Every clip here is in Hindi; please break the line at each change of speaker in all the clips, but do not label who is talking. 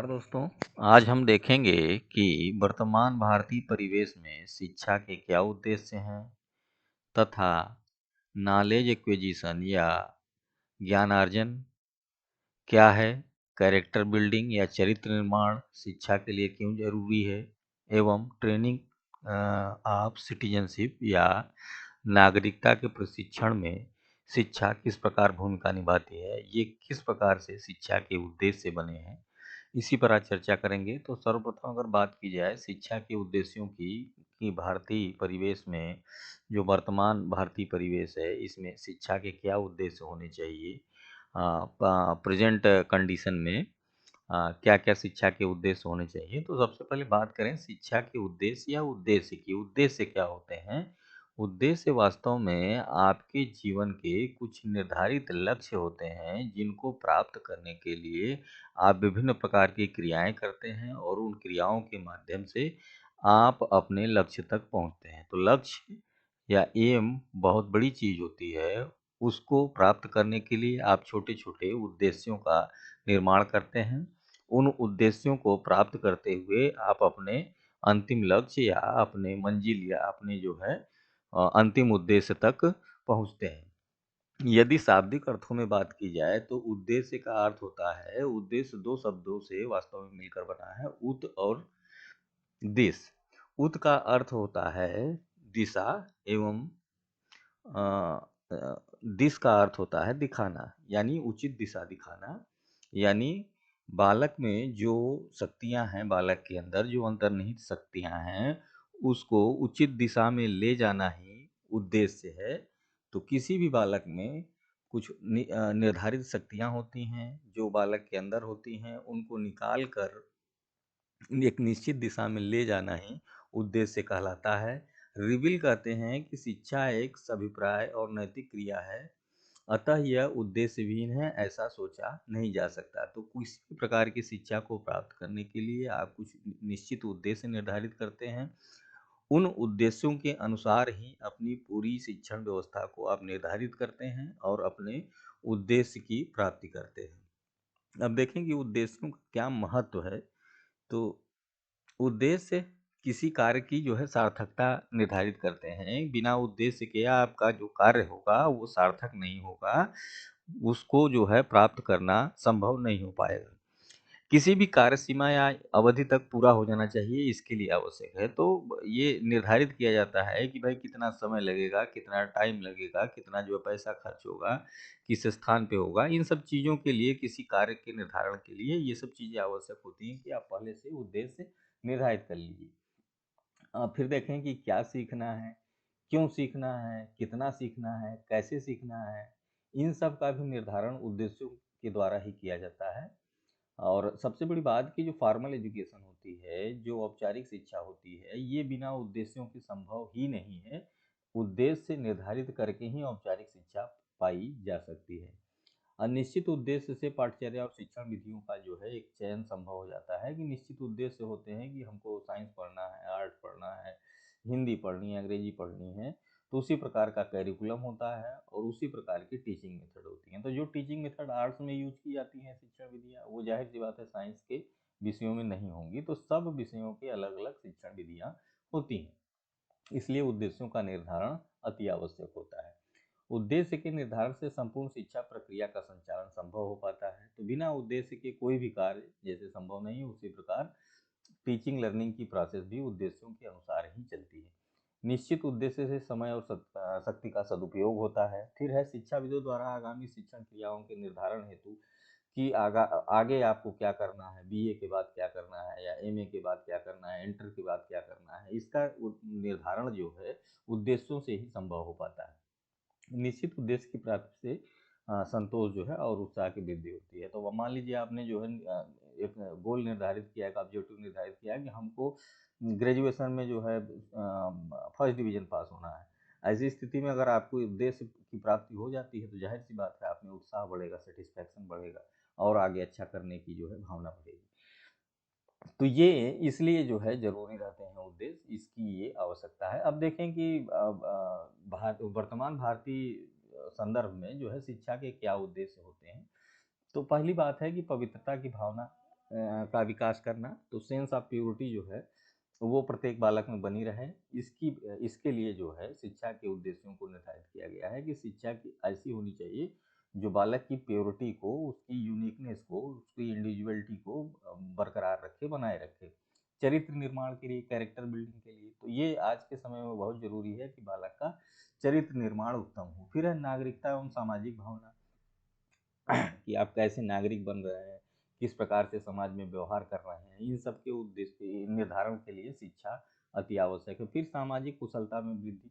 नमस्कार दोस्तों। आज हम देखेंगे कि वर्तमान भारतीय परिवेश में शिक्षा के क्या उद्देश्य हैं तथा नॉलेज एक्विजिशन या ज्ञानार्जन क्या है, कैरेक्टर बिल्डिंग या चरित्र निर्माण शिक्षा के लिए क्यों जरूरी है एवं ट्रेनिंग ऑफ सिटीजनशिप या नागरिकता के प्रशिक्षण में शिक्षा किस प्रकार भूमिका निभाती है, ये किस प्रकार से शिक्षा के उद्देश्य बने हैं, इसी पर आज चर्चा करेंगे। तो सर्वप्रथम अगर बात की जाए शिक्षा के उद्देश्यों की कि भारतीय परिवेश में जो वर्तमान भारतीय परिवेश है इसमें शिक्षा के क्या उद्देश्य होने चाहिए, प्रेजेंट कंडीशन में क्या क्या शिक्षा के उद्देश्य होने चाहिए। तो सबसे पहले बात करें शिक्षा के उद्देश्य या उद्देश्य की। उद्देश्य क्या होते हैं? उद्देश्य वास्तव में आपके जीवन के कुछ निर्धारित लक्ष्य होते हैं जिनको प्राप्त करने के लिए आप विभिन्न प्रकार की क्रियाएं करते हैं और उन क्रियाओं के माध्यम से आप अपने लक्ष्य तक पहुंचते हैं। तो लक्ष्य या एम बहुत बड़ी चीज होती है। उसको प्राप्त करने के लिए आप छोटे छोटे उद्देश्यों का निर्माण करते हैं। उन उद्देश्यों को प्राप्त करते हुए आप अपने अंतिम लक्ष्य या अपने मंजिल या अपने जो है अंतिम उद्देश्य तक पहुंचते हैं। यदि शाब्दिक अर्थों में बात की जाए तो उद्देश्य का अर्थ होता है, उद्देश्य दो शब्दों से वास्तव में मिलकर बना है, उत और दिश। उत का अर्थ होता है दिशा एवं अ, अ, दिश का अर्थ होता है दिखाना, यानी उचित दिशा दिखाना। यानी बालक में जो शक्तियां हैं, बालक के अंदर जो अंतर्निहित शक्तियां हैं, उसको उचित दिशा में ले जाना ही उद्देश्य है। तो किसी भी बालक में कुछ निर्धारित शक्तियां होती हैं जो बालक के अंदर होती हैं, उनको निकाल कर एक निश्चित दिशा में ले जाना ही उद्देश्य कहलाता है। रिविल कहते हैं कि शिक्षा एक सभिप्राय और नैतिक क्रिया है, अतः यह उद्देश्यहीन है ऐसा सोचा नहीं जा सकता। तो किसी भी प्रकार की शिक्षा को प्राप्त करने के लिए आप कुछ निश्चित उद्देश्य निर्धारित करते हैं। उन उद्देश्यों के अनुसार ही अपनी पूरी शिक्षण व्यवस्था को आप निर्धारित करते हैं और अपने उद्देश्य की प्राप्ति करते हैं। अब देखें कि उद्देश्यों का क्या महत्व है। तो उद्देश्य किसी कार्य की जो है सार्थकता निर्धारित करते हैं। बिना उद्देश्य के आपका जो कार्य होगा वो सार्थक नहीं होगा, उसको जो है प्राप्त करना संभव नहीं हो पाएगा। किसी भी कार्य सीमा या अवधि तक पूरा हो जाना चाहिए, इसके लिए आवश्यक है। तो ये निर्धारित किया जाता है कि भाई कितना समय लगेगा, कितना टाइम लगेगा, कितना जो है पैसा खर्च होगा, किस स्थान पे होगा। इन सब चीज़ों के लिए, किसी कार्य के निर्धारण के लिए ये सब चीज़ें आवश्यक होती हैं कि आप पहले से उद्देश्य निर्धारित कर लीजिए। फिर देखें कि क्या सीखना है, क्यों सीखना है, कितना सीखना है, कैसे सीखना है। इन सब का भी निर्धारण उद्देश्यों के द्वारा ही किया जाता है। और सबसे बड़ी बात कि जो फॉर्मल एजुकेशन होती है, जो औपचारिक शिक्षा होती है, ये बिना उद्देश्यों के संभव ही नहीं है। उद्देश्य निर्धारित करके ही औपचारिक शिक्षा पाई जा सकती है। निश्चित उद्देश्य से पाठ्यचर्या और शिक्षण विधियों का जो है एक चयन संभव हो जाता है कि निश्चित उद्देश्य होते हैं कि हमको साइंस पढ़ना है, आर्ट पढ़ना है, हिंदी पढ़नी है, अंग्रेजी पढ़नी है। तो उसी प्रकार का कैरिकुलम होता है और उसी प्रकार की टीचिंग मेथड होती हैं। तो जो टीचिंग मेथड आर्ट्स में यूज की जाती हैं शिक्षण विधियाँ, वो जाहिर सी बात है साइंस के विषयों में नहीं होंगी। तो सब विषयों की अलग अलग शिक्षण विधियाँ होती हैं, इसलिए उद्देश्यों का निर्धारण अति आवश्यक होता है। उद्देश्य के निर्धारण से संपूर्ण शिक्षा प्रक्रिया का संचालन संभव हो पाता है। तो बिना उद्देश्य के कोई भी कार्य जैसे संभव नहीं, उसी प्रकार टीचिंग लर्निंग की प्रोसेस भी उद्देश्यों के अनुसार ही चलती है। निश्चित उद्देश्य से समय और शक्ति का सदुपयोग होता है। फिर है शिक्षाविदों द्वारा आगामी शिक्षण क्रियाओं के निर्धारण हेतु कि आगे आपको क्या करना है, बीए के बाद क्या करना है या एमए के बाद क्या करना है, इंटर के बाद क्या करना है, इसका निर्धारण जो है उद्देश्यों से ही संभव हो पाता है। निश्चित उद्देश्य की प्राप्ति से संतोष जो है और उत्साह की वृद्धि होती है। तो वो मान लीजिए आपने जो है एक गोल निर्धारित किया है, एक ऑब्जेक्टिव निर्धारित किया है कि हमको ग्रेजुएशन में जो है फर्स्ट डिवीजन पास होना है। ऐसी स्थिति में अगर आपको उद्देश्य की प्राप्ति हो जाती है तो जाहिर सी बात है आप में उत्साह बढ़ेगा, सेटिस्फैक्शन बढ़ेगा और आगे अच्छा करने की जो है भावना बढ़ेगी। तो ये इसलिए जो है ज़रूरी रहते हैं उद्देश्य, इसकी ये आवश्यकता है। अब देखें कि वर्तमान भारतीय संदर्भ में जो है शिक्षा के क्या उद्देश्य होते हैं। तो पहली बात है कि पवित्रता की भावना का विकास करना, तो सेंस ऑफ प्योरिटी जो है वो प्रत्येक बालक में बनी रहे। इसके लिए जो है शिक्षा के उद्देश्यों को निर्धारित किया गया है कि शिक्षा की ऐसी होनी चाहिए जो बालक की प्योरिटी को, उसकी यूनिकनेस को, उसकी इंडिविजुअलिटी को बरकरार रखे, बनाए रखे। चरित्र निर्माण के लिए, कैरेक्टर बिल्डिंग के लिए, तो ये आज के समय में बहुत जरूरी है कि बालक का चरित्र निर्माण उत्तम हो। फिर है नागरिकता एवं सामाजिक भावना कि आप कैसे नागरिक बन रहे हैं, किस प्रकार से समाज में व्यवहार कर रहे हैं, इन सब के उद्देश्य निर्धारण के लिए शिक्षा अति आवश्यक है। फिर सामाजिक कुशलता में वृद्धि,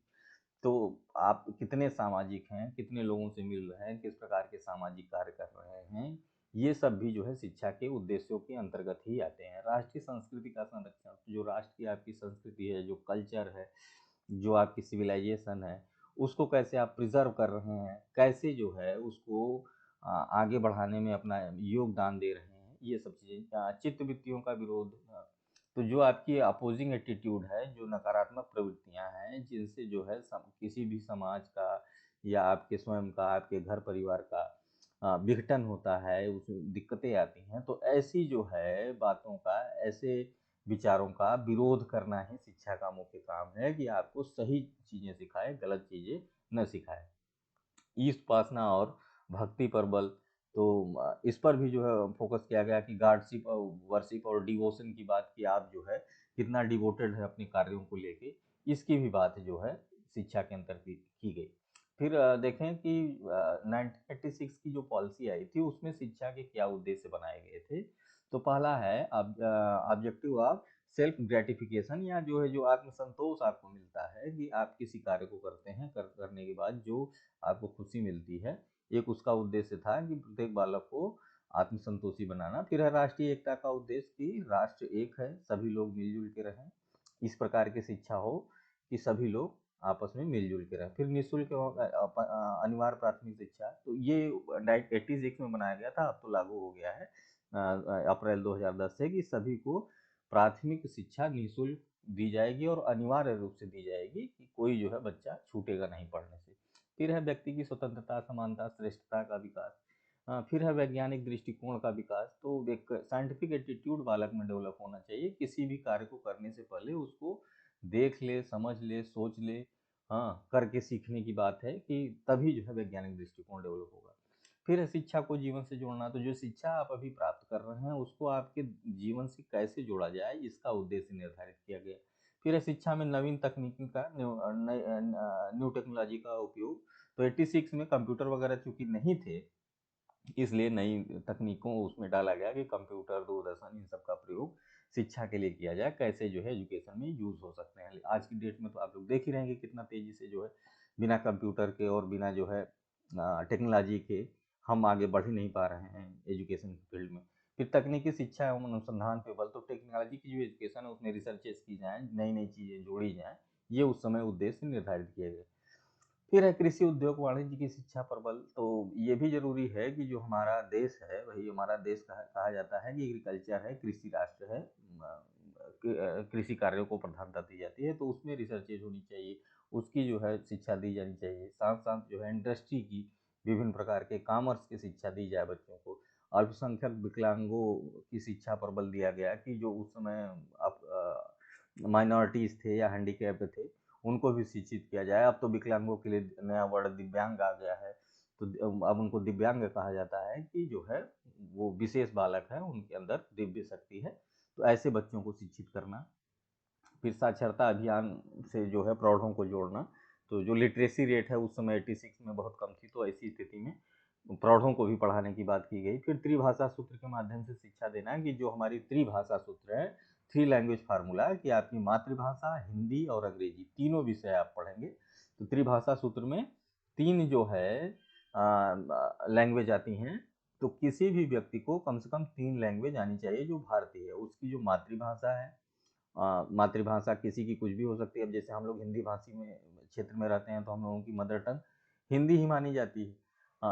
तो आप कितने सामाजिक हैं, कितने लोगों से मिल रहे हैं, किस प्रकार के सामाजिक कार्य कर रहे हैं, ये सब भी जो है शिक्षा के उद्देश्यों के अंतर्गत ही आते हैं। राष्ट्रीय संस्कृति का संरक्षण, जो राष्ट्र की आपकी संस्कृति है, जो कल्चर है, जो आपकी सिविलाइजेशन है, उसको कैसे आप प्रिजर्व कर रहे हैं, कैसे जो है उसको आगे बढ़ाने में अपना योगदान दे रहे हैं, ये सब चीज़ें। चित्त वृत्तियों का विरोध, तो जो आपकी अपोजिंग एटीट्यूड है, जो नकारात्मक प्रवृत्तियां हैं, जिनसे जो है किसी भी समाज का या आपके स्वयं का, आपके घर परिवार का विघटन होता है, उसमें दिक्कतें आती हैं, तो ऐसी जो है बातों का, ऐसे विचारों का विरोध करना ही शिक्षा का मुख्य काम है कि आपको सही चीज़ें सिखाए, गलत चीज़ें न सिखाए। ईस्ट उपासना और भक्ति पर बल, तो इस पर भी जो है फोकस किया गया कि गार्डशिप और वर्शिप और डिवोशन की बात की, आप जो है कितना डिवोटेड है अपने कार्यों को लेके, इसकी भी बात जो है शिक्षा के अंतर की गई। फिर देखें कि 1986 की जो पॉलिसी आई थी उसमें शिक्षा के क्या उद्देश्य बनाए गए थे। तो पहला है ऑब्जेक्टिव ऑफ सेल्फ ग्रेटिफिकेशन, या जो है जो आत्मसंतोष आपको मिलता है कि आप किसी कार्य को करते हैं, करने के बाद जो आपको खुशी मिलती है, एक उसका उद्देश्य था कि प्रत्येक बालक को आत्मसंतोषी बनाना। फिर है राष्ट्रीय एकता का उद्देश्य कि राष्ट्र एक है, सभी लोग मिलजुल के रहें, इस प्रकार की शिक्षा हो कि सभी लोग आपस में मिलजुल के रहें। फिर निःशुल्क अनिवार्य प्राथमिक शिक्षा, तो ये 1986 में बनाया गया था, अब तो लागू हो गया है अप्रैल 2010 से, कि सभी को प्राथमिक शिक्षा निःशुल्क दी जाएगी और अनिवार्य रूप से दी जाएगी, कि कोई जो है बच्चा छूटेगा नहीं पढ़ने से। फिर है व्यक्ति की स्वतंत्रता, समानता, श्रेष्ठता का विकास। फिर है वैज्ञानिक दृष्टिकोण का विकास, तो एक साइंटिफिक एटीट्यूड बालक में डेवलप होना चाहिए, किसी भी कार्य को करने से पहले उसको देख ले, समझ ले, सोच ले, हाँ, करके सीखने की बात है, कि तभी जो है वैज्ञानिक दृष्टिकोण डेवलप होगा। फिर है शिक्षा को जीवन से जोड़ना, तो जो शिक्षा आप अभी प्राप्त कर रहे हैं उसको आपके जीवन से कैसे जोड़ा जाए, इसका उद्देश्य निर्धारित किया गया। फिर है शिक्षा में नवीन तकनीकी का, न्यू टेक्नोलॉजी का उपयोग, तो 86 में कंप्यूटर वगैरह चूंकि नहीं थे, इसलिए नई तकनीकों उसमें डाला गया कि कंप्यूटर, दूरदर्शन, इन सब का प्रयोग शिक्षा के लिए किया जाए, कैसे जो है एजुकेशन में यूज हो सकते हैं। आज की डेट में तो आप लोग देख ही रहेंगे कितना तेजी से जो है बिना कंप्यूटर के और बिना जो है टेक्नोलॉजी के हम आगे बढ़ ही नहीं पा रहे हैं एजुकेशन की फील्ड में। फिर तकनीकी शिक्षा एवं अनुसंधान पे बल, तो टेक्नोलॉजी की जो एजुकेशन है उसमें रिसर्चेस की जाएँ, नई नई चीज़ें जोड़ी जाएँ, ये उस समय उद्देश्य निर्धारित किए गए। फिर है कृषि उद्योग वाणिज्य की शिक्षा पर बल, तो ये भी जरूरी है कि जो हमारा देश है, वही हमारा देश कहा जाता है कि एग्रीकल्चर है, कृषि राष्ट्र है, कृषि कार्यों को प्रधानता दी जाती है, तो उसमें रिसर्चेज होनी चाहिए, उसकी जो है शिक्षा दी जानी चाहिए। साथ साथ जो है इंडस्ट्री की, विभिन्न प्रकार के कॉमर्स की शिक्षा दी जाए बच्चों को। अल्पसंख्यक विकलांगों की शिक्षा पर बल दिया गया कि जो उस समय आप माइनॉरिटीज थे या हैंडीकैप थे, उनको भी शिक्षित किया जाए। अब तो विकलांगों के लिए नया वर्ड दिव्यांग आ गया है, तो अब उनको दिव्यांग कहा जाता है कि जो है वो विशेष बालक है, उनके अंदर दिव्य शक्ति है, तो ऐसे बच्चों को शिक्षित करना। फिर साक्षरता अभियान से जो है प्रौढ़ों को जोड़ना, तो जो लिटरेसी रेट है उस समय 86 में बहुत कम थी, तो ऐसी स्थिति में प्रौढ़ों को भी पढ़ाने की बात की गई। फिर त्रिभाषा सूत्र के माध्यम से शिक्षा देना, कि जो हमारी त्रिभाषा सूत्र है, थ्री लैंग्वेज फार्मूला, कि आपकी मातृभाषा, हिंदी और अंग्रेजी तीनों विषय आप पढ़ेंगे। तो त्रिभाषा सूत्र में तीन जो है लैंग्वेज आती हैं, तो किसी भी व्यक्ति को कम से कम तीन लैंग्वेज आनी चाहिए जो भारतीय है। उसकी जो मातृभाषा है, मातृभाषा किसी की कुछ भी हो सकती है। अब जैसे हम लोग हिंदी भाषी में क्षेत्र में रहते हैं, तो हम लोगों की मदर टंग हिंदी ही मानी जाती है।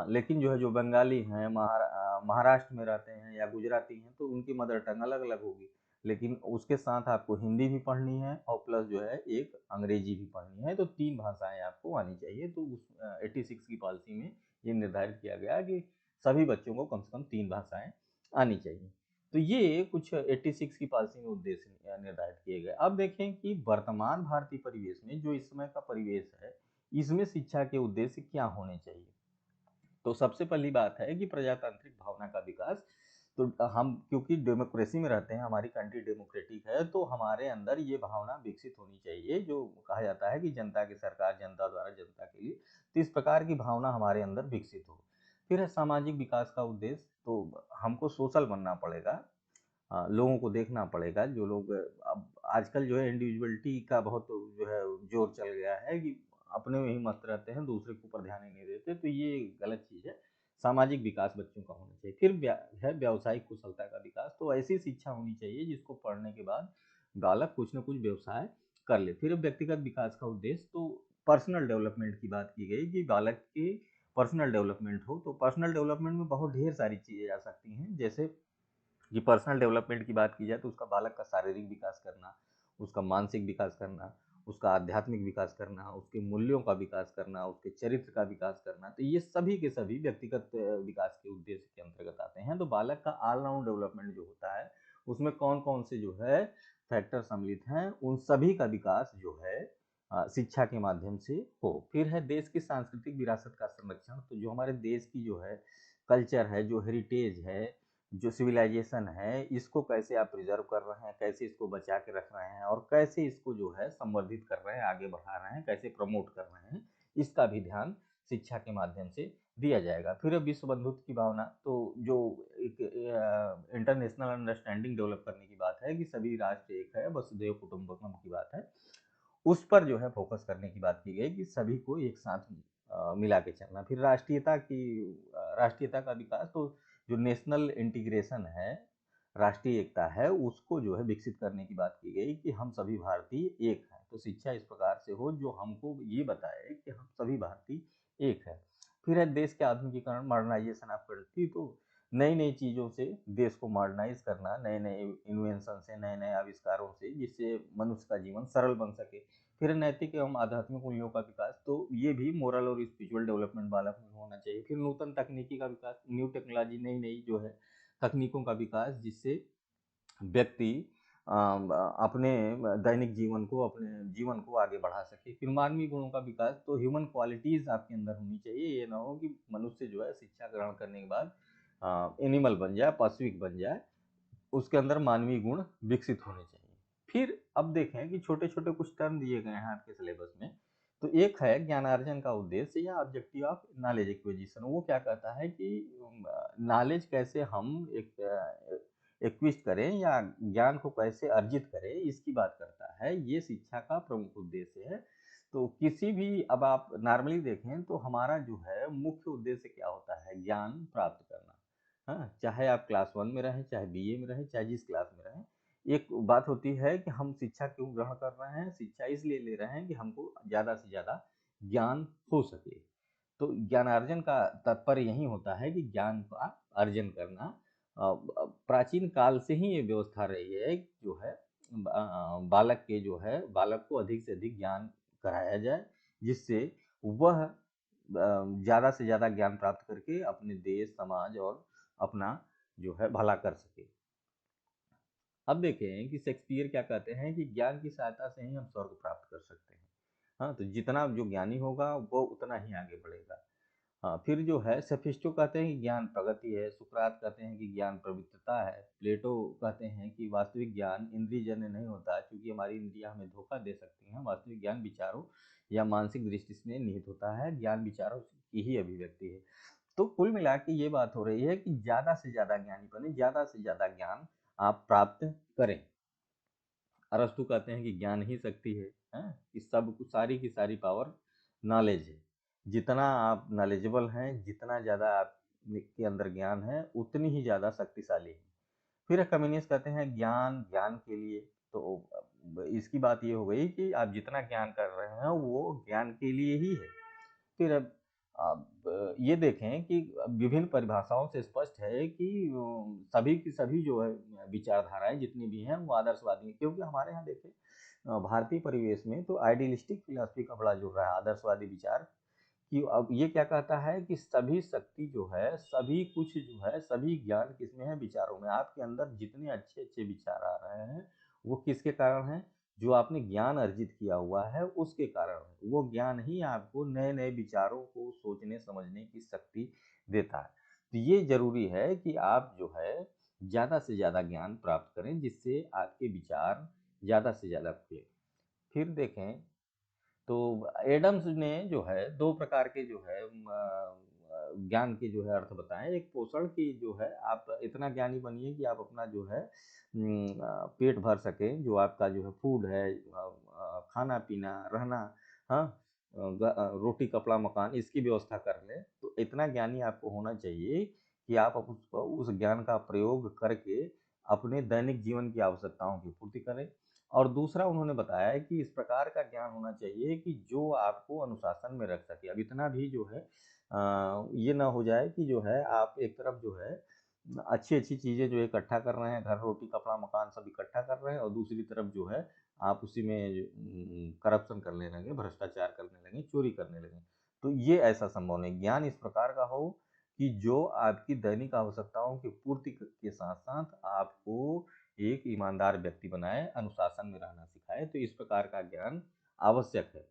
लेकिन जो है जो बंगाली हैं, महाराष्ट्र में रहते हैं या गुजराती हैं, तो उनकी मदर टंग अलग अलग होगी। लेकिन उसके साथ आपको हिंदी भी पढ़नी है और प्लस जो है एक अंग्रेजी भी पढ़नी है, तो तीन भाषाएं आपको आनी चाहिए। तो उस 86 की पॉलिसी में ये निर्धारित किया गया कि सभी बच्चों को कम से कम तीन भाषाएं आनी चाहिए। तो ये कुछ 86 की पॉलिसी में उद्देश्य निर्धारित किए गए। अब देखें कि वर्तमान भारतीय परिवेश में जो इस समय का परिवेश है, इसमें शिक्षा के उद्देश्य क्या होने चाहिए। तो सबसे पहली बात है कि प्रजातांत्रिक भावना का विकास। तो हम क्योंकि डेमोक्रेसी में रहते हैं, हमारी कंट्री डेमोक्रेटिक है, तो हमारे अंदर ये भावना विकसित होनी चाहिए, जो कहा जाता है कि जनता की सरकार, जनता द्वारा जनता के लिए। तो इस प्रकार की भावना हमारे अंदर विकसित हो। फिर है सामाजिक विकास का उद्देश्य। तो हमको सोशल बनना पड़ेगा, लोगों को देखना पड़ेगा। जो लोग अब आजकल जो है इंडिविजुअलिटी का बहुत जो है जोर चल गया है कि अपने में ही मस्त रहते हैं, दूसरे के ऊपर ध्यान ही नहीं देते, तो ये गलत चीज़ है। सामाजिक विकास बच्चों का होना चाहिए। फिर है व्यावसायिक कुशलता का विकास। तो ऐसी शिक्षा होनी चाहिए जिसको पढ़ने के बाद बालक कुछ न कुछ व्यवसाय कर ले। फिर व्यक्तिगत विकास का उद्देश्य। तो पर्सनल डेवलपमेंट की बात की गई कि बालक के पर्सनल डेवलपमेंट हो। तो पर्सनल डेवलपमेंट में बहुत ढेर सारी चीज़ें आ सकती हैं। जैसे कि पर्सनल डेवलपमेंट की बात की जाए तो उसका बालक का शारीरिक विकास करना, उसका मानसिक विकास करना, उसका आध्यात्मिक विकास करना, उसके मूल्यों का विकास करना, उसके चरित्र का विकास करना। तो ये सभी के सभी व्यक्तिगत विकास के उद्देश्य के अंतर्गत आते हैं। तो बालक का ऑलराउंड डेवलपमेंट जो होता है, उसमें कौन कौन से जो है फैक्टर सम्मिलित हैं, उन सभी का विकास जो है शिक्षा के माध्यम से हो। फिर है देश की सांस्कृतिक विरासत का संरक्षण। तो जो हमारे देश की जो है कल्चर है, जो हेरिटेज है, जो सिविलाइजेशन है, इसको कैसे आप प्रिजर्व कर रहे हैं, कैसे इसको बचा के रख रहे हैं, और कैसे इसको जो है संवर्धित कर रहे हैं, आगे बढ़ा रहे हैं, कैसे प्रमोट कर रहे हैं, इसका भी ध्यान शिक्षा के माध्यम से दिया जाएगा। फिर विश्व बंधुत्व की भावना। तो जो एक इंटरनेशनल अंडरस्टैंडिंग डेवलप करने की बात है कि सभी राष्ट्र एक है, वसुधैव कुटुंबकम की बात है, उस पर जो है फोकस करने की बात की गई कि सभी को एक साथ मिला के चलना। फिर राष्ट्रीयता का विकास। तो जो नेशनल इंटीग्रेशन है, राष्ट्रीय एकता है, उसको जो है विकसित करने की बात की गई कि हम सभी भारतीय एक हैं। तो शिक्षा इस प्रकार से हो जो हमको ये बताए कि हम सभी भारतीय एक है। फिर है देश के आधुनिकीकरण, मॉडर्नाइजेशन ऑफ कंट्री। तो नई नई चीज़ों से देश को मॉडर्नाइज करना, नए नए इन्वेंशन से, नए नए आविष्कारों से, जिससे मनुष्य का जीवन सरल बन सके। फिर नैतिक एवं आध्यात्मिक मूल्यों का विकास। तो ये भी मोरल और स्पिरिचुअल डेवलपमेंट बालक में होना चाहिए। फिर नूतन तकनीकी का विकास, न्यू टेक्नोलॉजी, नई नई जो है तकनीकों का विकास, जिससे व्यक्ति अपने दैनिक जीवन को, अपने जीवन को आगे बढ़ा सके। फिर मानवीय गुणों का विकास। तो ह्यूमन क्वालिटीज आपके अंदर होनी चाहिए। ये ना हो कि मनुष्य जो है शिक्षा ग्रहण करने के बाद एनिमल बन जाए, पशुविक बन जाए, उसके अंदर मानवीय गुण विकसित होने चाहिए। फिर अब देखें कि छोटे छोटे कुछ टर्म दिए गए हैं आपके सिलेबस में। तो एक है ज्ञानार्जन का उद्देश्य या ऑब्जेक्टिव ऑफ नॉलेज एक्विजिशन। वो क्या कहता है कि नॉलेज कैसे हम एक एक्विस्ट करें या ज्ञान को कैसे अर्जित करें, इसकी बात करता है। ये शिक्षा का प्रमुख उद्देश्य है। तो किसी भी, अब आप नॉर्मली देखें तो हमारा जो है मुख्य उद्देश्य क्या होता है, ज्ञान प्राप्त करना। हाँ, चाहे आप क्लास 1 में रहें, चाहे बीए में रहें, चाहे जिस क्लास में रहें, एक बात होती है कि हम शिक्षा क्यों ग्रहण कर रहे हैं। शिक्षा इसलिए ले रहे हैं कि हमको ज़्यादा से ज़्यादा ज्ञान हो सके। तो ज्ञानार्जन का तात्पर्य यही होता है कि ज्ञान का अर्जन करना। प्राचीन काल से ही ये व्यवस्था रही है जो है बालक के जो है, बालक को अधिक से अधिक ज्ञान कराया जाए, जिससे वह ज़्यादा से ज़्यादा ज्ञान प्राप्त करके अपने देश, समाज और अपना जो है भला कर सके। अब देखें कि शेक्सपियर क्या कहते हैं कि ज्ञान की सहायता से ही हम स्वर्ग प्राप्त कर सकते हैं। हाँ, तो जितना जो ज्ञानी होगा वो उतना ही आगे बढ़ेगा। हाँ, फिर जो है सेफिस्टो कहते हैं कि ज्ञान प्रगति है, सुकरात कहते हैं कि ज्ञान पवित्रता है, प्लेटो कहते हैं कि वास्तविक ज्ञान इंद्रियजन्य नहीं होता क्योंकि हमारी इंद्रियां हमें धोखा दे सकती हैं। वास्तविक ज्ञान विचारों या मानसिक दृष्टि से निहित होता है। ज्ञान विचारों की ही अभिव्यक्ति है। तो कुल मिला के ये बात हो रही है कि ज़्यादा से ज़्यादा ज्ञानी बने, ज़्यादा से ज़्यादा ज्ञान आप प्राप्त करें। अरस्तु कहते हैं कि ज्ञान ही शक्ति है, हैं? कि सब कुछ, सारी की सारी पावर नॉलेज है। जितना आप नॉलेजेबल हैं, जितना ज़्यादा आप के अंदर ज्ञान है, उतनी ही ज़्यादा शक्तिशाली है। फिर कम्युनिस्ट कहते हैं ज्ञान ज्ञान के लिए। तो इसकी बात ये हो गई कि आप जितना ज्ञान कर रहे हैं वो ज्ञान के लिए ही है। फिर अब आप ये देखें कि विभिन्न परिभाषाओं से स्पष्ट है कि सभी की सभी जो है विचारधाराएं जितनी भी हैं वो आदर्शवादी हैं। क्योंकि हमारे यहाँ देखें भारतीय परिवेश में तो आइडियलिस्टिक फिलॉसफी का बड़ा जोर रहा है, आदर्शवादी विचार कि अब ये क्या कहता है कि सभी शक्ति जो है, सभी कुछ जो है, सभी ज्ञान किसमें है? विचारों में। आपके अंदर जितने अच्छे-अच्छे विचार आ रहे हैं, वो किसके कारण हैं? जो आपने ज्ञान अर्जित किया हुआ है, उसके कारण है। वो ज्ञान ही आपको नए-नए विचारों को सोचने समझने की शक्ति देता है। तो ये ज़रूरी है कि आप जो है ज़्यादा से ज़्यादा ज्ञान प्राप्त करें, जिससे आपके विचार ज़्यादा से ज़्यादा खुलें। फिर देखें तो एडम्स ने जो है 2 प्रकार के जो है ज्ञान के जो है अर्थ बताएँ। एक पोषण की जो है, आप इतना ज्ञानी बनिए कि आप अपना जो है पेट भर सकें, जो आपका जो है फूड है, खाना-पीना, रहना, हाँ? रोटी, कपड़ा, मकान इसकी व्यवस्था कर लें। तो इतना ज्ञानी आपको होना चाहिए कि आप उस ज्ञान का प्रयोग करके अपने दैनिक जीवन की आवश्यकताओं की पूर्ति करें। और दूसरा उन्होंने बताया है कि इस प्रकार का ज्ञान होना चाहिए कि जो आपको अनुशासन में रख सके। अब इतना भी जो है ये ना हो जाए कि जो है आप एक तरफ जो है अच्छी-अच्छी चीज़ें जो इकट्ठा कर रहे हैं, घर, रोटी, कपड़ा, मकान सब इकट्ठा कर रहे हैं, और दूसरी तरफ जो है आप उसी में करप्शन करने लगे, भ्रष्टाचार करने लगे, चोरी करने लगे। तो ये ऐसा संभव नहीं। ज्ञान इस प्रकार का हो कि जो आपकी दैनिक आवश्यकताओं की पूर्ति के साथ-साथ आपको एक ईमानदार व्यक्ति बनाए, अनुशासन में रहना सिखाए। तो इस प्रकार का ज्ञान आवश्यक है।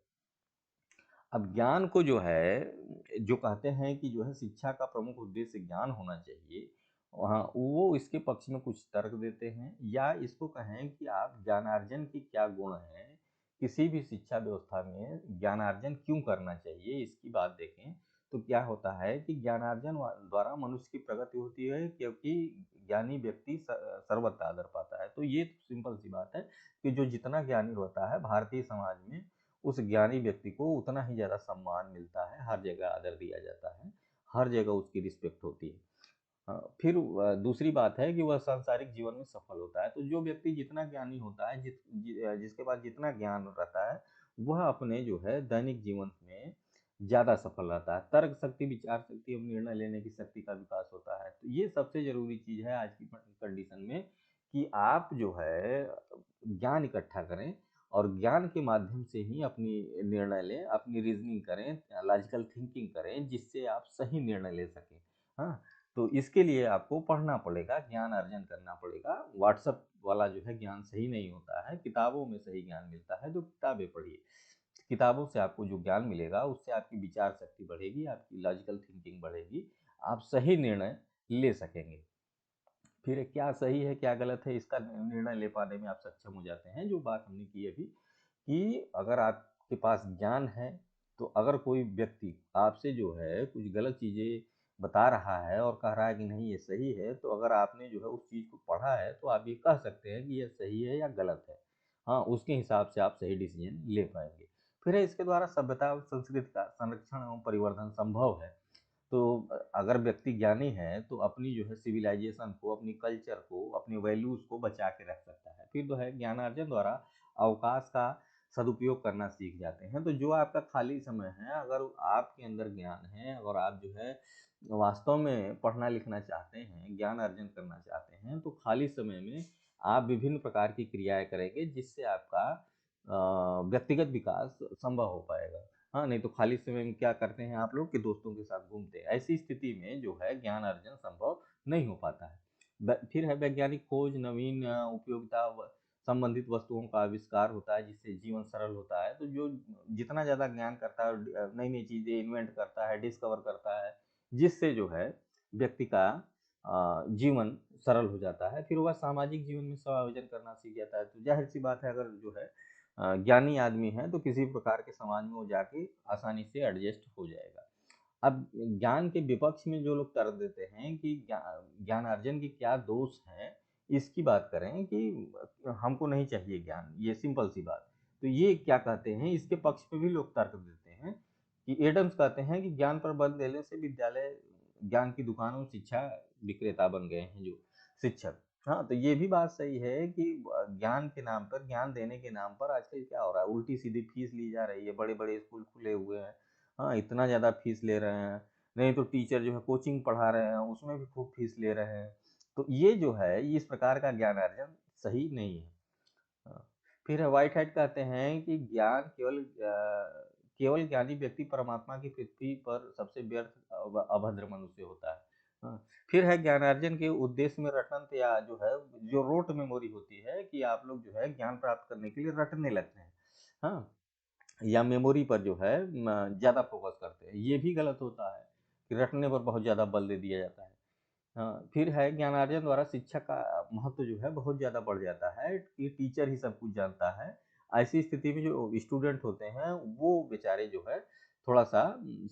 अब ज्ञान को जो है, जो कहते हैं कि जो है शिक्षा का प्रमुख उद्देश्य ज्ञान होना चाहिए, वहाँ वो इसके पक्ष में कुछ तर्क देते हैं, या इसको कहें कि आप ज्ञानार्जन के क्या गुण हैं, किसी भी शिक्षा व्यवस्था में ज्ञानार्जन क्यों करना चाहिए, इसकी बात देखें। तो क्या होता है कि ज्ञानार्जन द्वारा मनुष्य की प्रगति होती है, क्योंकि ज्ञानी व्यक्ति सर्वत्र आदर पाता है। तो ये तो सिंपल सी बात है कि जो जितना ज्ञानी होता है भारतीय समाज में, उस ज्ञानी व्यक्ति को उतना ही ज़्यादा सम्मान मिलता है, हर जगह आदर दिया जाता है, हर जगह उसकी रिस्पेक्ट होती है। फिर दूसरी बात है कि वह सांसारिक जीवन में सफल होता है। तो जो व्यक्ति जितना ज्ञानी होता है, जिसके पास जितना ज्ञान रहता है, वह अपने जो है दैनिक जीवन में ज़्यादा सफल रहता है। तर्क शक्ति, विचार शक्ति और निर्णय लेने की शक्ति का विकास होता है। तो ये सबसे ज़रूरी चीज़ है आज की कंडीशन में, कि आप जो है ज्ञान इकट्ठा करें, और ज्ञान के माध्यम से ही अपनी निर्णय लें, अपनी रीजनिंग करें, लॉजिकल थिंकिंग करें, जिससे आप सही निर्णय ले सकें। हाँ, तो इसके लिए आपको पढ़ना पड़ेगा, ज्ञान अर्जन करना पड़ेगा। व्हाट्सएप वाला जो है ज्ञान सही नहीं होता है, किताबों में सही ज्ञान मिलता है, तो किताबें पढ़िए। किताबों से आपको जो ज्ञान मिलेगा, उससे आपकी विचार शक्ति बढ़ेगी, आपकी लॉजिकल थिंकिंग बढ़ेगी, आप सही निर्णय ले सकेंगे। फिर क्या सही है, क्या गलत है, इसका निर्णय ले पाने में आप सक्षम हो जाते हैं। जो बात हमने की अभी, कि अगर आपके पास ज्ञान है, तो अगर कोई व्यक्ति आपसे जो है कुछ गलत चीज़ें बता रहा है और कह रहा है कि नहीं ये सही है, तो अगर आपने जो है उस चीज़ को पढ़ा है, तो आप ये कह सकते हैं कि ये सही है या गलत है। हाँ, उसके हिसाब से आप सही डिसीजन ले पाएंगे। फिर है, इसके द्वारा सभ्यता और संस्कृति का संरक्षण एवं परिवर्धन संभव है। तो अगर व्यक्ति ज्ञानी है, तो अपनी जो है सिविलाइजेशन को, अपनी कल्चर को, अपनी वैल्यूज को बचा के रख सकता है। फिर जो है ज्ञानार्जन द्वारा अवकाश का सदुपयोग करना सीख जाते हैं। तो जो आपका खाली समय है, अगर आपके अंदर ज्ञान है, अगर आप जो है वास्तव में पढ़ना लिखना चाहते हैं, ज्ञान अर्जन करना चाहते हैं, तो खाली समय में आप विभिन्न प्रकार की क्रियाएं करेंगे, जिससे आपका व्यक्तिगत विकास संभव हो पाएगा। हाँ, नहीं तो खाली समय में क्या करते हैं आप लोग, कि दोस्तों के साथ घूमते हैं। ऐसी स्थिति में जो है ज्ञान अर्जन संभव नहीं हो पाता है। फिर है वैज्ञानिक खोज, नवीन उपयोगिता संबंधित वस्तुओं का आविष्कार होता है, जिससे जीवन सरल होता है। तो जो जितना ज़्यादा ज्ञान करता है, नई नई चीज़ें इन्वेंट करता है, डिस्कवर करता है, जिससे जो है व्यक्ति का जीवन सरल हो जाता है। फिर वह सामाजिक जीवन में समायोजन करना सीख जाता है। तो जाहिर सी बात है, अगर जो है ज्ञानी आदमी है, तो किसी प्रकार के समाज में वो जाके आसानी से एडजस्ट हो जाएगा। अब ज्ञान के विपक्ष में जो लोग तर्क देते हैं कि ज्ञानार्जन के क्या दोष हैं, इसकी बात करें कि हमको नहीं चाहिए ज्ञान, ये सिंपल सी बात। तो ये क्या कहते हैं, इसके पक्ष में भी लोग तर्क देते हैं, कि एडम्स कहते हैं कि ज्ञान पर बल देने से विद्यालय ज्ञान की दुकानों में शिक्षा विक्रेता बन गए हैं जो शिक्षक। हाँ, तो ये भी बात सही है कि ज्ञान के नाम पर, ज्ञान देने के नाम पर आजकल क्या हो रहा है, उल्टी सीधी फीस ली जा रही है। बड़े बड़े स्कूल खुले हुए हैं, हाँ, इतना ज़्यादा फीस ले रहे हैं। नहीं तो टीचर जो है कोचिंग पढ़ा रहे हैं, उसमें भी खूब फीस ले रहे हैं। तो ये जो है, इस प्रकार का ज्ञान अर्जन सही नहीं है। हाँ। फिर व्हाइट हैट कहते हैं कि ज्ञान केवल केवल ज्ञानी व्यक्ति परमात्मा की पृथ्वी पर सबसे व्यर्थ अभद्र मनुष्य होता है। हाँ, फिर है ज्ञानार्जन के उद्देश्य में रटंत या जो है जो रोट मेमोरी होती है कि आप लोग जो है ज्ञान प्राप्त करने के लिए रटने लगते हैं। हाँ, या मेमोरी पर जो है ज़्यादा फोकस करते हैं, ये भी गलत होता है कि रटने पर बहुत ज़्यादा बल दे दिया जाता है। हाँ, फिर है ज्ञानार्जन द्वारा शिक्षा का महत्व जो है बहुत ज़्यादा बढ़ जाता है कि टीचर ही सब कुछ जानता है। ऐसी स्थिति में जो स्टूडेंट होते हैं वो बेचारे जो है थोड़ा सा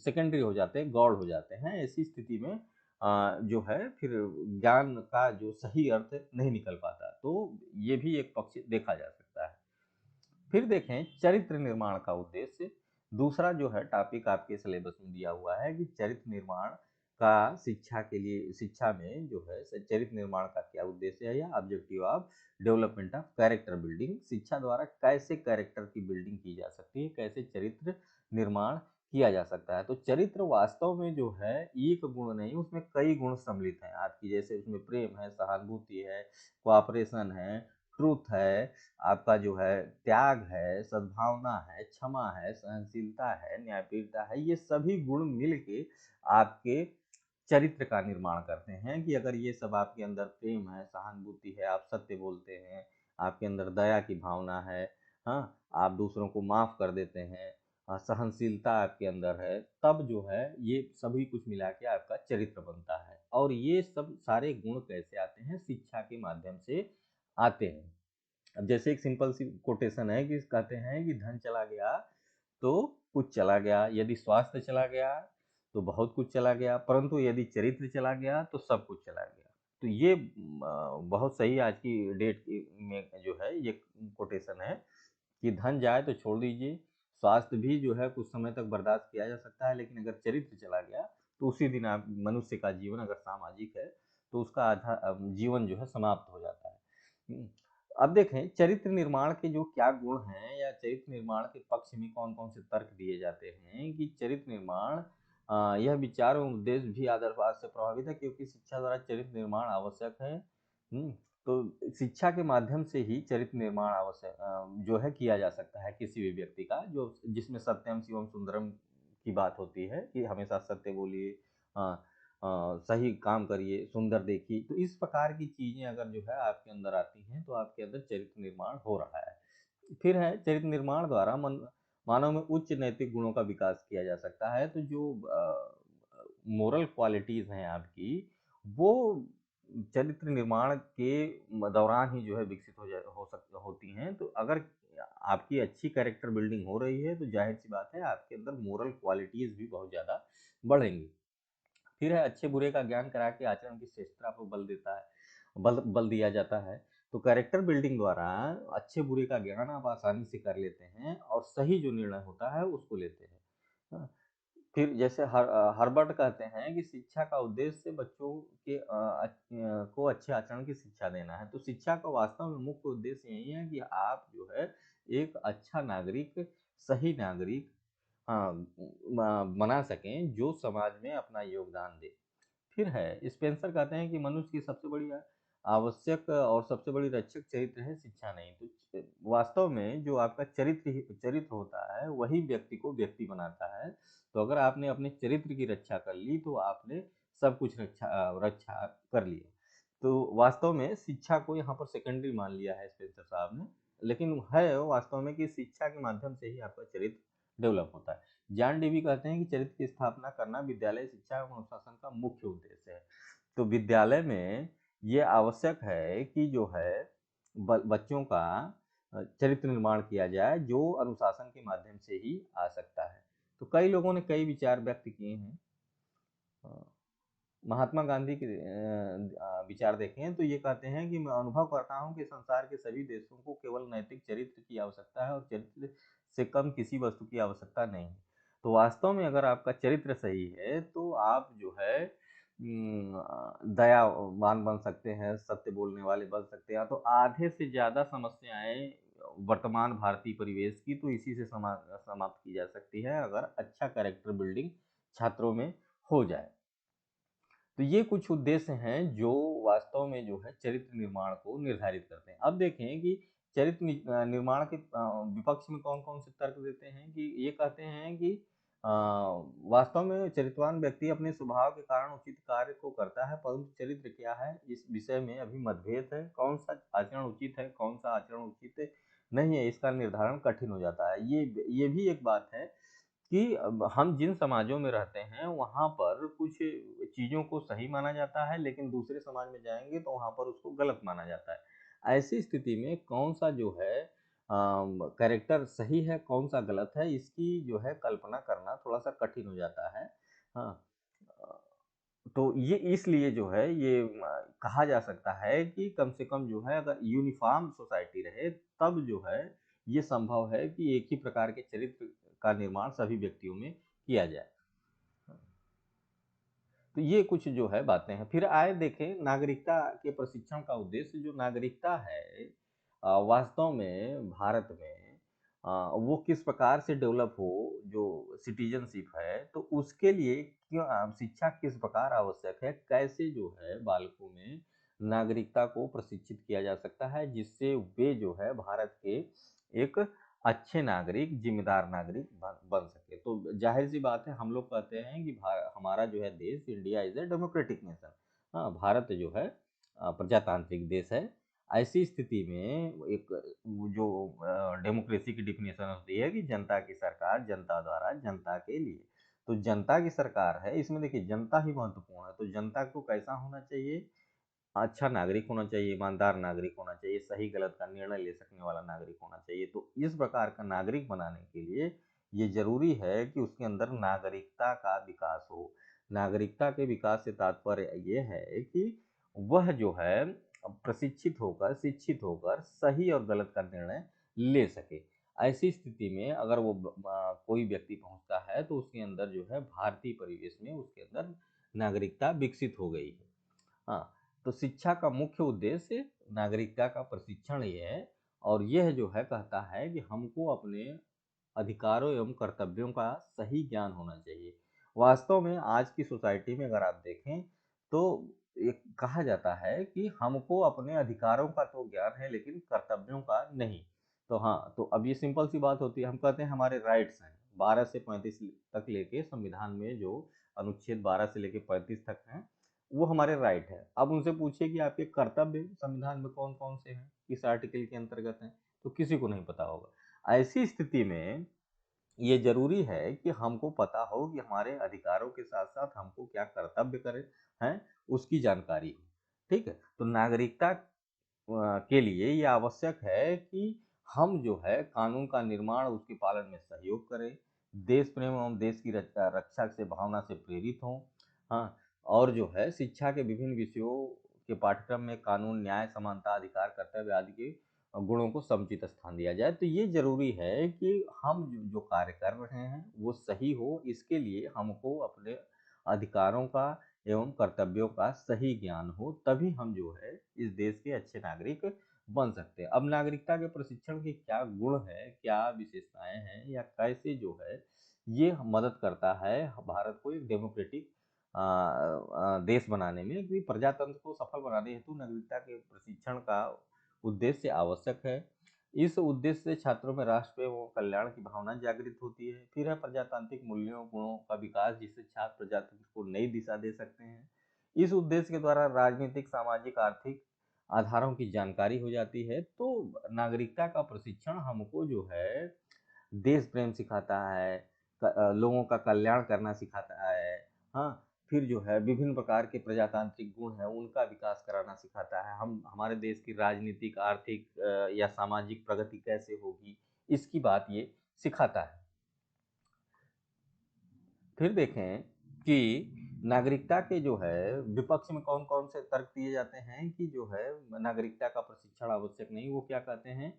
सेकेंडरी हो जाते हैं, गौड़ हो जाते हैं। ऐसी स्थिति में जो है फिर ज्ञान का जो सही अर्थ नहीं निकल पाता, तो ये भी एक पक्ष देखा जा सकता है। फिर देखें चरित्र निर्माण का उद्देश्य। दूसरा जो है टॉपिक आपके सिलेबस में दिया हुआ है कि चरित्र निर्माण का शिक्षा के लिए, शिक्षा में जो है चरित्र निर्माण का क्या उद्देश्य है या objective of development of character building. शिक्षा द्वारा कैसे कैरेक्टर की बिल्डिंग की जा सकती है, कैसे चरित्र निर्माण किया जा सकता है। तो चरित्र वास्तव में जो है एक गुण नहीं, उसमें कई गुण सम्मिलित हैं आपकी, जैसे उसमें प्रेम है, सहानुभूति है, कोऑपरेशन है, ट्रूथ है, आपका जो है त्याग है, सद्भावना है, क्षमा है, सहनशीलता है, न्यायप्रियता है। ये सभी गुण मिल के आपके चरित्र का निर्माण करते हैं कि अगर ये सब आपके अंदर प्रेम है, सहानुभूति है, आप सत्य बोलते हैं, आपके अंदर दया की भावना है, हाँ, आप दूसरों को माफ कर देते हैं, सहनशीलता आपके अंदर है, तब जो है ये सभी कुछ मिला के आपका चरित्र बनता है। और ये सब सारे गुण कैसे आते हैं? शिक्षा के माध्यम से आते हैं। अब जैसे एक सिंपल सी कोटेशन है कि कहते हैं कि धन चला गया तो कुछ चला गया, यदि स्वास्थ्य चला गया तो बहुत कुछ चला गया, परंतु यदि चरित्र चला गया तो सब कुछ चला गया। तो ये बहुत सही आज की डेट में जो है ये कोटेशन है कि धन जाए तो छोड़ दीजिए, स्वास्थ्य भी जो है कुछ समय तक बर्दाश्त किया जा सकता है, लेकिन अगर चरित्र चला गया तो उसी दिन आप मनुष्य का जीवन अगर सामाजिक है तो उसका आधा जीवन जो है समाप्त हो जाता है। अब देखें चरित्र निर्माण के जो क्या गुण हैं या चरित्र निर्माण के पक्ष में कौन कौन से तर्क दिए जाते हैं कि चरित्र निर्माण यह विचार एवं उद्देश्य भी आदर्शवाद से प्रभावित है क्योंकि शिक्षा द्वारा चरित्र निर्माण आवश्यक है। तो शिक्षा के माध्यम से ही चरित्र निर्माण आवश्यक जो है किया जा सकता है किसी भी व्यक्ति का, जो जिसमें सत्यम शिवम सुंदरम की बात होती है कि हमेशा सत्य बोलिए, सही काम करिए, सुंदर देखिए। तो इस प्रकार की चीजें अगर जो है आपके अंदर आती हैं तो आपके अंदर चरित्र निर्माण हो रहा है। फिर है चरित्र निर्माण द्वारा मानव में उच्च नैतिक गुणों का विकास किया जा सकता है। तो जो मोरल क्वालिटीज हैं आपकी, वो चरित्र निर्माण के दौरान ही जो है विकसित होती हैं। तो अगर आपकी अच्छी कैरेक्टर बिल्डिंग हो रही है तो जाहिर सी बात है आपके अंदर मोरल क्वालिटीज भी बहुत ज़्यादा बढ़ेंगी। फिर है अच्छे बुरे का ज्ञान करा के आचरण की श्रेष्ठता पर बल देता है, बल दिया जाता है। तो कैरेक्टर बिल्डिंग द्वारा अच्छे बुरे का ज्ञान आप आसानी से कर लेते हैं और सही जो निर्णय होता है उसको लेते हैं। हाँ, फिर जैसे हर्बर्ट कहते हैं कि शिक्षा का उद्देश्य बच्चों के को अच्छे आचरण की शिक्षा देना है। तो शिक्षा का वास्तव में मुख्य उद्देश्य यही है कि आप जो है एक अच्छा नागरिक, सही नागरिक हाँ, बना सकें जो समाज में अपना योगदान दे। फिर है स्पेंसर कहते हैं कि मनुष्य की सबसे बड़ी आवश्यक और सबसे बड़ी रक्षक चरित्र है, शिक्षा नहीं। तो वास्तव में जो आपका चरित्र होता है वही व्यक्ति को व्यक्ति बनाता है। तो अगर आपने अपने चरित्र की रक्षा कर ली तो आपने सब कुछ रक्षा कर लिया। तो वास्तव में शिक्षा को यहाँ पर सेकेंडरी मान लिया है स्पेंसर साहब ने, लेकिन है वास्तव में कि शिक्षा के माध्यम से ही आपका चरित्र डेवलप होता है। जॉन डेवी कहते हैं कि चरित्र की स्थापना करना विद्यालय शिक्षा एवं अनुशासन का मुख्य उद्देश्य है। तो विद्यालय में ये आवश्यक है कि जो है बच्चों का चरित्र निर्माण किया जाए जो अनुशासन के माध्यम से ही आ सकता है। तो कई लोगों ने कई विचार व्यक्त किए हैं। महात्मा गांधी के विचार देखें तो ये कहते हैं कि मैं अनुभव करता हूँ कि संसार के सभी देशों को केवल नैतिक चरित्र की आवश्यकता है और चरित्र से कम किसी वस्तु की आवश्यकता नहीं है। तो वास्तव में अगर आपका चरित्र सही है तो आप जो है दयावान बन सकते हैं, सत्य बोलने वाले बन सकते हैं। तो आधे से ज़्यादा समस्याएं वर्तमान भारतीय परिवेश की तो इसी से समाप्त की जा सकती है अगर अच्छा कैरेक्टर बिल्डिंग छात्रों में हो जाए। तो ये कुछ उद्देश्य हैं जो वास्तव में जो है चरित्र निर्माण को निर्धारित करते हैं। अब देखें कि निर्माण के विपक्ष में कौन-कौन से तर्क देते हैं कि ये कहते हैं कि वास्तव में चरित्रवान व्यक्ति अपने स्वभाव के कारण उचित कार्य को करता है, परंतु चरित्र क्या है इस विषय में अभी मतभेद है। कौन-सा आचरण उचित है, कौन-सा आचरण उचित नहीं है, इसका निर्धारण कठिन हो जाता है। ये भी एक बात है कि अब हम जिन समाजों में रहते हैं, वहाँ पर कुछ चीज़ों को सही माना जाता है, लेकिन दूसरे समाज में जाएँगे तो वहाँ पर उसको गलत माना जाता है। ऐसी स्थिति में कौन-सा जो है कैरेक्टर सही है, कौन-सा गलत है, इसकी जो है कल्पना करना थोड़ा-सा कठिन हो जाता है। हाँ, अ, तो ये इसलिए जो है ये कहा जा सकता है कि कम से कम जो है अगर यूनिफ़ॉर्म सोसाइटी रहे, तब जो है ये संभव है कि एक ही प्रकार के चरित्र का निर्माण सभी व्यक्तियों में किया जाए। तो ये कुछ जो है बातें हैं। फिर आए देखें नागरिकता के प्रशिक्षण का उद्देश्य जो नागरिकता है वास्तव में भारत में वो किस प्रकार से डेवलप हो जो सिटीजनशिप है तो उसके लिए क्यों शिक्षा किस प्रकार आवश्यक है कैसे जो है बालकों में नागरिकता को प्रशिक्षित किया जा सकता है जिससे वे जो है भारत के एक अच्छे नागरिक, ज़िम्मेदार नागरिक बन सके। तो ज़ाहिर-सी बात है हम लोग कहते हैं कि हमारा जो है देश India is a democratic nation. हाँ, भारत जो है प्रजातांत्रिक देश है। ऐसी स्थिति में एक वो जो डेमोक्रेसी की डेफिनेशन होती है कि जनता की सरकार, जनता द्वारा, जनता के लिए। तो जनता की सरकार है, इसमें देखिए जनता ही महत्वपूर्ण है। तो जनता को कैसा होना चाहिए? अच्छा नागरिक होना चाहिए, ईमानदार नागरिक होना चाहिए, सही गलत का निर्णय ले सकने वाला नागरिक होना चाहिए। तो इस प्रकार का नागरिक बनाने के लिए ये ज़रूरी है कि उसके अंदर नागरिकता का विकास हो। नागरिकता के विकास से तात्पर्य ये है कि वह जो है प्रशिक्षित होकर, शिक्षित होकर सही और गलत का निर्णय ले सके। ऐसी स्थिति में अगर वो कोई व्यक्ति पहुँचता है तो उसके अंदर जो है भारतीय परिवेश में उसके अंदर नागरिकता विकसित हो गई है। हाँ, तो शिक्षा का मुख्य उद्देश्य नागरिकता का प्रशिक्षण ये है और यह जो है कहता है कि हमको अपने अधिकारों एवं कर्तव्यों का सही ज्ञान होना चाहिए। वास्तव में आज की सोसाइटी में अगर आप देखें तो एक कहा जाता है कि हमको अपने अधिकारों का तो ज्ञान है लेकिन कर्तव्यों का नहीं। तो हाँ, तो अब ये सिंपल सी बात होती है हम कहते हैं हमारे राइट्स हैं 12 से 35 तक लेके संविधान में जो अनुच्छेद 12 से लेके 35 तक हैं वो हमारे राइट है। अब उनसे पूछिए कि आपके कर्तव्य संविधान में कौन-कौन से हैं, किस आर्टिकल के अंतर्गत हैं, तो किसी को नहीं पता होगा। ऐसी स्थिति में ये ज़रूरी है कि हमको पता हो कि हमारे अधिकारों के साथ-साथ हमको क्या कर्तव्य करें हैं, उसकी जानकारी हो। ठीक है? तो नागरिकता के लिए ये आवश्यक है कि हम जो है कानून का निर्माण उसके पालन में सहयोग करें, देश प्रेम एवं देश की रक्षा से भावना से प्रेरित हों। हाँ, और जो है शिक्षा के विभिन्न विषयों के पाठ्यक्रम में कानून, न्याय, समानता, अधिकार, कर्तव्य आदि के गुणों को समुचित स्थान दिया जाए। तो ये ज़रूरी है कि हम जो जो कार्य कर रहे हैं वो सही हो, इसके लिए हमको अपने अधिकारों का एवं कर्तव्यों का सही ज्ञान हो, तभी हम जो है इस देश के अच्छे नागरिक बन सकते हैं। अब नागरिकता के प्रशिक्षण के क्या गुण हैं, क्या विशेषताएँ हैं या कैसे जो है ये मदद करता है भारत को एक डेमोक्रेटिक देश बनाने में कि प्रजातंत्र को सफल बनाने हेतु नागरिकता के प्रशिक्षण का उद्देश्य आवश्यक है। इस उद्देश्य से छात्रों में राष्ट्र एवं कल्याण की भावना जागृत होती है। फिर है प्रजातांत्रिक मूल्यों गुणों का विकास जिससे छात्र प्रजातंत्र को नई दिशा दे सकते हैं। इस उद्देश्य के द्वारा राजनीतिक सामाजिक आर्थिक आधारों की जानकारी हो जाती है। तो नागरिकता का प्रशिक्षण हमको जो है देश प्रेम सिखाता है, लोगों का कल्याण करना सिखाता है। हाँ, फिर जो है विभिन्न प्रकार के प्रजातांत्रिक गुण हैं, उनका विकास कराना सिखाता है। हम हमारे देश की राजनीतिक, आर्थिक या सामाजिक प्रगति कैसे होगी, इसकी बात ये सिखाता है। फिर देखें कि नागरिकता के जो है विपक्ष में कौन-कौन से तर्क दिए जाते हैं कि जो है नागरिकता का प्रशिक्षण आवश्यक नहीं, वो क्या कहते हैं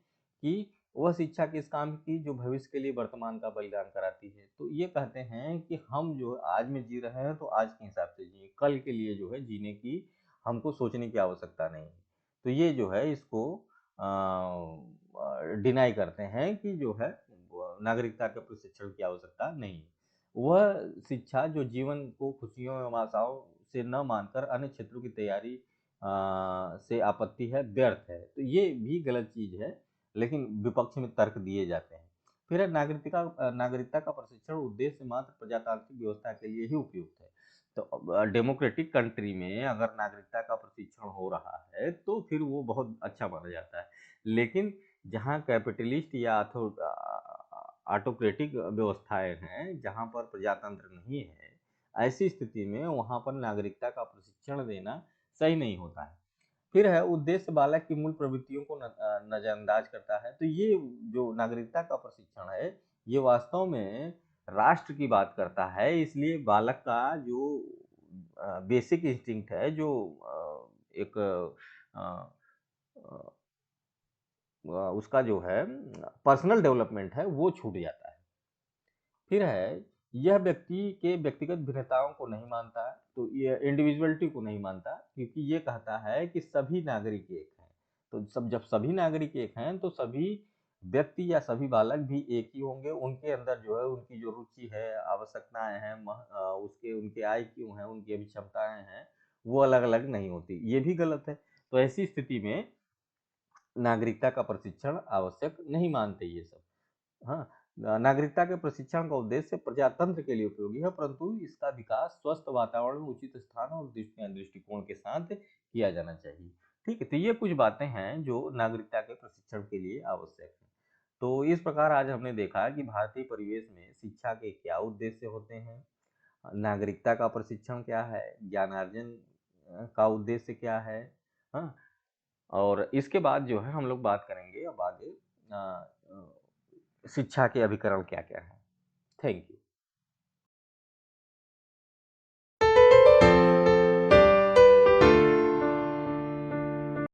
कि वह शिक्षा किस काम की जो भविष्य के लिए वर्तमान का बलिदान कराती है। तो ये कहते हैं कि हम जो आज में जी रहे हैं तो आज के हिसाब से जिए, कल के लिए जो है जीने की हमको सोचने की आवश्यकता नहीं है। तो ये जो है इसको डिनाई करते हैं कि जो है नागरिकता के प्रशिक्षण की आवश्यकता नहीं है। वह शिक्षा जो जीवन को खुशियों एवं आशाओं से न मानकर अन्य क्षेत्रों की तैयारी से आपत्ति है, व्यर्थ है। तो ये भी गलत चीज़ है। लेकिन विपक्ष में तर्क दिए जाते हैं। फिर है नागरिकता का प्रशिक्षण उद्देश्य मात्र प्रजातांत्रिक व्यवस्था के लिए ही उपयुक्त है। तो डेमोक्रेटिक कंट्री में अगर नागरिकता का प्रशिक्षण हो रहा है तो फिर वो बहुत अच्छा माना जाता है। लेकिन जहाँ कैपिटलिस्ट या ऑटोक्रेटिक व्यवस्थाएं हैं, जहाँ पर प्रजातंत्र नहीं है, ऐसी स्थिति में वहाँ पर नागरिकता का प्रशिक्षण देना सही नहीं होता है। फिर है उद्देश्य बालक की मूल प्रवृत्तियों को नजरअंदाज करता है। तो ये जो नागरिकता का प्रशिक्षण है, ये वास्तव में राष्ट्र की बात करता है। इसलिए बालक का जो बेसिक इंस्टिंक्ट है, जो एक उसका जो है पर्सनल डेवलपमेंट है, वो छूट जाता है। फिर है यह व्यक्ति के व्यक्तिगत भिन्नताओं को नहीं मानता, तो ये इंडिविजुअलिटी को नहीं मानता, क्योंकि ये कहता है कि सभी नागरिक एक हैं। तो जब सभी नागरिक एक हैं तो सभी व्यक्ति या सभी बालक भी एक ही होंगे। उनके अंदर जो है उनकी जो रुचि है, आवश्यकताएं हैं, उसके उनके आय क्यों हैं, उनकी अभी क्षमताएं हैं, वो अलग अलग नहीं होती। ये भी गलत है। तो ऐसी स्थिति में नागरिकता का प्रशिक्षण आवश्यक नहीं मानते ये सब। हाँ, नागरिकता के प्रशिक्षण का उद्देश्य प्रजातंत्र के लिए उपयोगी है, परंतु इसका विकास स्वस्थ वातावरण में उचित स्थान और दृष्टिकोण के साथ किया जाना चाहिए। ठीक है, तो ये कुछ बातें हैं जो नागरिकता के प्रशिक्षण के लिए आवश्यक है। तो इस प्रकार आज हमने देखा कि भारतीय परिवेश में शिक्षा के क्या उद्देश्य होते हैं, नागरिकता का प्रशिक्षण क्या है, ज्ञानार्जन का उद्देश्य क्या है। हाँ, और इसके बाद जो है हम लोग बात करेंगे अब आगे शिक्षा के अभिकरण क्या क्या है। Thank you.